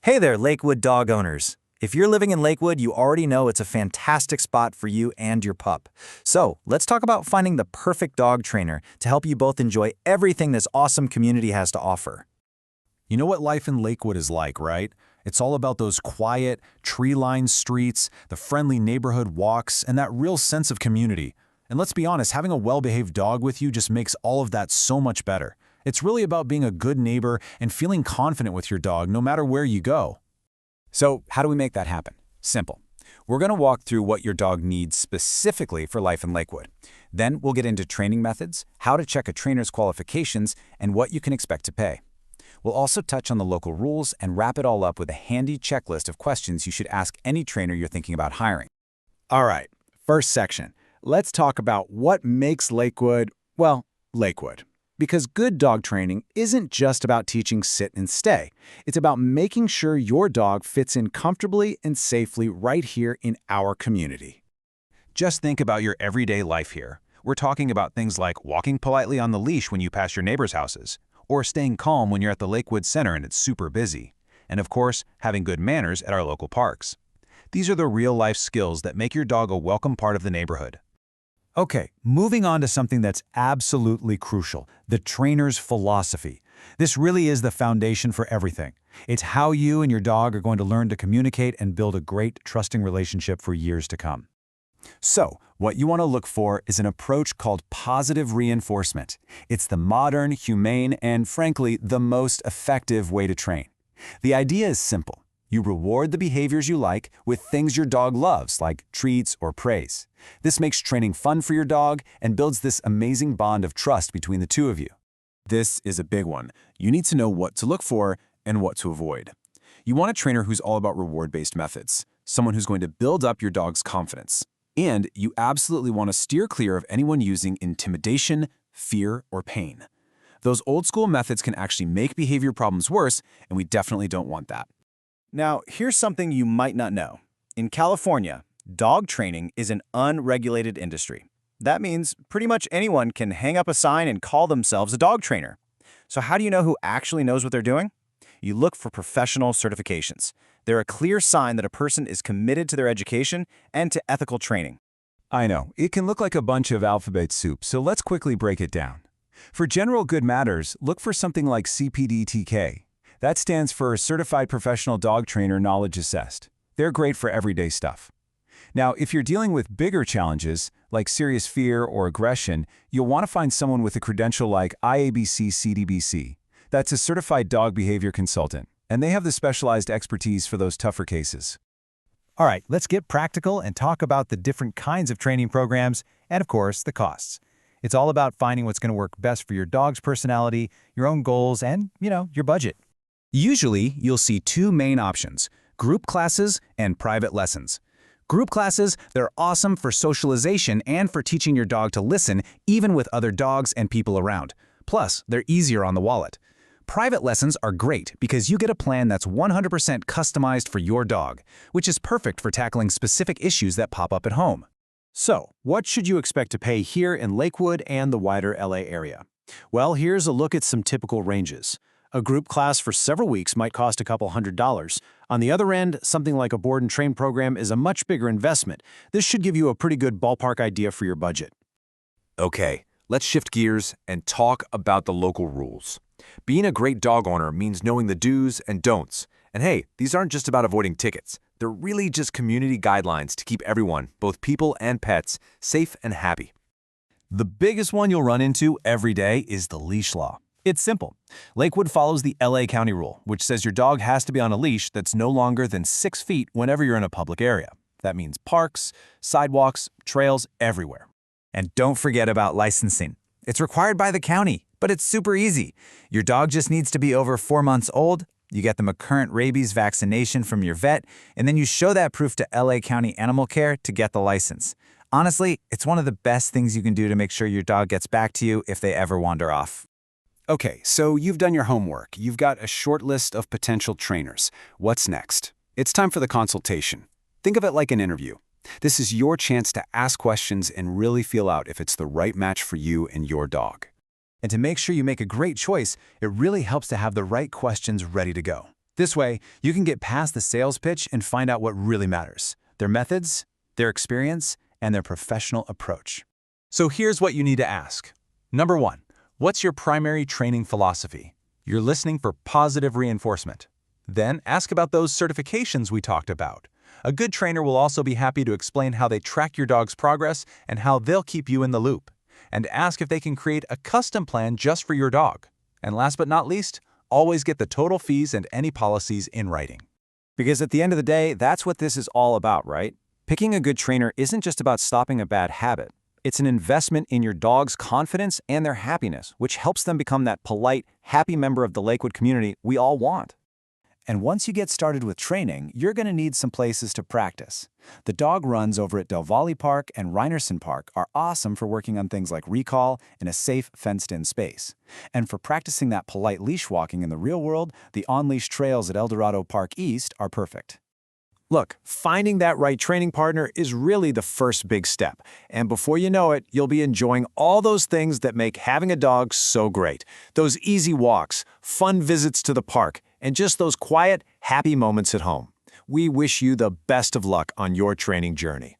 Hey there, Lakewood dog owners. If you're living in Lakewood, you already know it's a fantastic spot for you and your pup. So, let's talk about finding the perfect dog trainer to help you both enjoy everything this awesome community has to offer. You know what life in Lakewood is like, right? It's all about those quiet, tree-lined streets, the friendly neighborhood walks, and that real sense of community. And let's be honest, having a well-behaved dog with you just makes all of that so much better. It's really about being a good neighbor and feeling confident with your dog no matter where you go. So how do we make that happen? Simple. We're going to walk through what your dog needs specifically for life in Lakewood. Then we'll get into training methods, how to check a trainer's qualifications, and what you can expect to pay. We'll also touch on the local rules and wrap it all up with a handy checklist of questions you should ask any trainer you're thinking about hiring. All right, first section. Let's talk about what makes Lakewood, well, Lakewood. Because good dog training isn't just about teaching sit and stay. It's about making sure your dog fits in comfortably and safely right here in our community. Just think about your everyday life here. We're talking about things like walking politely on the leash when you pass your neighbors' houses, or staying calm when you're at the Lakewood Center and it's super busy. And of course, having good manners at our local parks. These are the real-life skills that make your dog a welcome part of the neighborhood. Okay, moving on to something that's absolutely crucial, the trainer's philosophy. This really is the foundation for everything. It's how you and your dog are going to learn to communicate and build a great, trusting relationship for years to come. So, what you want to look for is an approach called positive reinforcement. It's the modern, humane, and frankly, the most effective way to train. The idea is simple. You reward the behaviors you like with things your dog loves, like treats or praise. This makes training fun for your dog and builds this amazing bond of trust between the two of you. This is a big one. You need to know what to look for and what to avoid. You want a trainer who's all about reward-based methods, someone who's going to build up your dog's confidence. And you absolutely want to steer clear of anyone using intimidation, fear, or pain. Those old-school methods can actually make behavior problems worse, and we definitely don't want that. Now, here's something you might not know. In California, dog training is an unregulated industry. That means pretty much anyone can hang up a sign and call themselves a dog trainer. So how do you know who actually knows what they're doing? You look for professional certifications. They're a clear sign that a person is committed to their education and to ethical training. I know, it can look like a bunch of alphabet soup, so let's quickly break it down. For general good matters, look for something like CPD-TK. That stands for Certified Professional Dog Trainer Knowledge Assessed. They're great for everyday stuff. Now, if you're dealing with bigger challenges, like serious fear or aggression, you'll want to find someone with a credential like IABC-CDBC. That's a Certified Dog Behavior Consultant, and they have the specialized expertise for those tougher cases. All right, let's get practical and talk about the different kinds of training programs and, of course, the costs. It's all about finding what's going to work best for your dog's personality, your own goals, and, your budget. Usually, you'll see two main options: group classes and private lessons. Group classes, they're awesome for socialization and for teaching your dog to listen, even with other dogs and people around. Plus, they're easier on the wallet. Private lessons are great because you get a plan that's 100% customized for your dog, which is perfect for tackling specific issues that pop up at home. So, what should you expect to pay here in Lakewood and the wider LA area? Well, here's a look at some typical ranges. A group class for several weeks might cost a couple $100s. On the other end, something like a board and train program is a much bigger investment. This should give you a pretty good ballpark idea for your budget. Okay, let's shift gears and talk about the local rules. Being a great dog owner means knowing the do's and don'ts. And hey, these aren't just about avoiding tickets. They're really just community guidelines to keep everyone, both people and pets, safe and happy. The biggest one you'll run into every day is the leash law. It's simple. Lakewood follows the LA County rule, which says your dog has to be on a leash that's no longer than 6 feet whenever you're in a public area. That means parks, sidewalks, trails, everywhere. And don't forget about licensing. It's required by the county, but it's super easy. Your dog just needs to be over 4 months old, you get them a current rabies vaccination from your vet, and then you show that proof to LA County Animal Care to get the license. Honestly, it's one of the best things you can do to make sure your dog gets back to you if they ever wander off. Okay, so you've done your homework. You've got a short list of potential trainers. What's next? It's time for the consultation. Think of it like an interview. This is your chance to ask questions and really feel out if it's the right match for you and your dog. And to make sure you make a great choice, it really helps to have the right questions ready to go. This way, you can get past the sales pitch and find out what really matters: their methods, their experience, and their professional approach. So here's what you need to ask. Number 1, what's your primary training philosophy? You're listening for positive reinforcement. Then ask about those certifications we talked about. A good trainer will also be happy to explain how they track your dog's progress and how they'll keep you in the loop. And ask if they can create a custom plan just for your dog. And last but not least, always get the total fees and any policies in writing. Because at the end of the day, that's what this is all about, right? Picking a good trainer isn't just about stopping a bad habit. It's an investment in your dog's confidence and their happiness, which helps them become that polite, happy member of the Lakewood community we all want. And once you get started with training, you're going to need some places to practice. The dog runs over at Del Valle Park and Reinerson Park are awesome for working on things like recall in a safe, fenced-in space. And for practicing that polite leash walking in the real world, the on-leash trails at El Dorado Park East are perfect. Look, finding that right training partner is really the first big step. And before you know it, you'll be enjoying all those things that make having a dog so great. Those easy walks, fun visits to the park, and just those quiet, happy moments at home. We wish you the best of luck on your training journey.